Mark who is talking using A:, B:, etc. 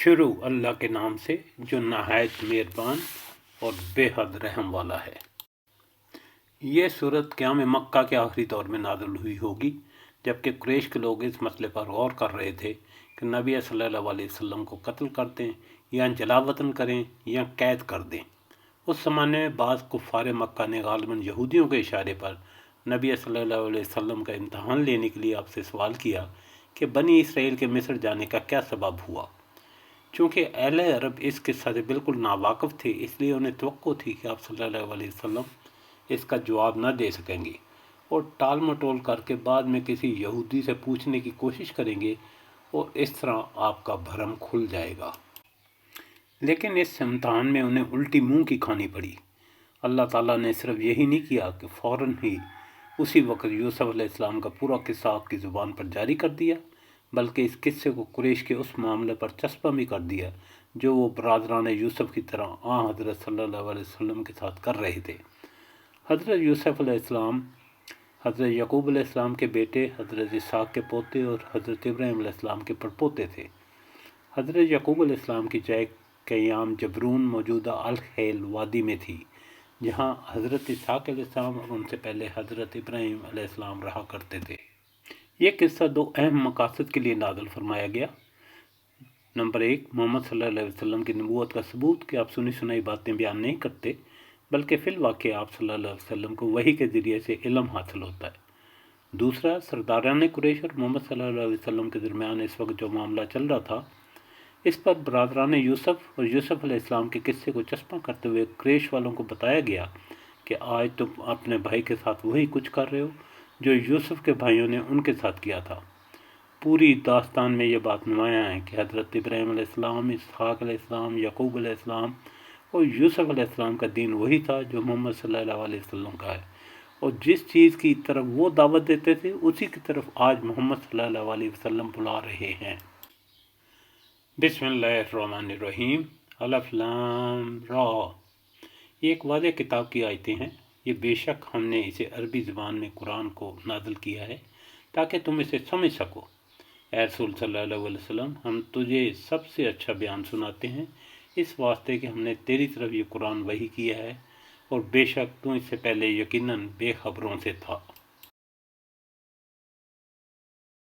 A: شروع اللہ کے نام سے جو نہایت مہربان اور بے حد رحم والا ہے۔ یہ صورت قیام مکہ کے آخری دور میں نازل ہوئی ہوگی، جبکہ قریش کے لوگ اس مسئلے پر غور کر رہے تھے کہ نبی صلی اللہ علیہ وسلم کو قتل کر دیں یا جلا وطن کریں یا قید کر دیں۔ اس زمانے میں بعض کفار مکہ نے غالباً یہودیوں کے اشارے پر نبی صلی اللہ علیہ وسلم کا امتحان لینے کے لیے آپ سے سوال کیا کہ بنی اسرائیل کے مصر جانے کا کیا سبب ہوا۔ چونکہ اہل عرب اس قصہ سے بالکل ناواقف تھے، اس لیے انہیں توقع تھی کہ آپ صلی اللہ علیہ وسلم اس کا جواب نہ دے سکیں گے اور ٹال مٹول کر کے بعد میں کسی یہودی سے پوچھنے کی کوشش کریں گے اور اس طرح آپ کا بھرم کھل جائے گا۔ لیکن اس امتحان میں انہیں الٹی منہ کی کھانی پڑی۔ اللہ تعالیٰ نے صرف یہی نہیں کیا کہ فوراً ہی اسی وقت یوسف علیہ السلام کا پورا قصہ آپ کی زبان پر جاری کر دیا، بلکہ اس قصے کو قریش کے اس معاملے پر چسپاں بھی کر دیا جو وہ برادران یوسف کی طرح حضرت صلی اللہ علیہ وسلم کے ساتھ کر رہے تھے۔ حضرت یوسف علیہ السلام حضرت یعقوب علیہ السلام کے بیٹے، حضرت اسحاق کے پوتے اور حضرت ابراہیم علیہ السلام کے پڑپوتے تھے۔ حضرت یعقوب علیہ السلام کی جائے قیام جبرون موجودہ الخیل وادی میں تھی، جہاں حضرت اسحاق علیہ السلام اور ان سے پہلے حضرت ابراہیم علیہ السلام رہا کرتے تھے۔ یہ قصہ دو اہم مقاصد کے لیے نازل فرمایا گیا۔ نمبر 1، محمد صلی اللہ علیہ وسلم کی نبوت کا ثبوت کہ آپ سنی سنائی باتیں بیان نہیں کرتے، بلکہ فی الواقع آپ صلی اللہ علیہ وسلم کو وحی کے ذریعے سے علم حاصل ہوتا ہے۔ دوسرا، سرداران قریش اور محمد صلی اللہ علیہ وسلم کے درمیان اس وقت جو معاملہ چل رہا تھا، اس پر برادران یوسف اور یوسف علیہ السلام کے قصے کو چسپاں کرتے ہوئے قریش والوں کو بتایا گیا کہ آج تم اپنے بھائی کے ساتھ وہی کچھ کر رہے ہو جو یوسف کے بھائیوں نے ان کے ساتھ کیا تھا۔ پوری داستان میں یہ بات نمایاں ہے کہ حضرت ابراہیم علیہ السلام، اسحاق علیہ السلام، یعقوب علیہ السلام اور یوسف علیہ السلام کا دین وہی تھا جو محمد صلی اللہ علیہ وسلم کا ہے، اور جس چیز کی طرف وہ دعوت دیتے تھے اسی کی طرف آج محمد صلی اللہ علیہ وسلم بلا رہے ہیں۔ بسم اللہ الرحمن الرحیم۔ الف لام را۔ یہ ایک واضح کتاب کی آیتیں ہیں۔ یہ بے شک ہم نے اسے عربی زبان میں قرآن کو نازل کیا ہے تاکہ تم اسے سمجھ سکو۔ اے رسول صلی اللہ علیہ وسلم، ہم تجھے سب سے اچھا بیان سناتے ہیں اس واسطے کہ ہم نے تیری طرف یہ قرآن وحی کیا ہے، اور بے شک تو اس سے پہلے یقیناً بے خبروں سے تھا۔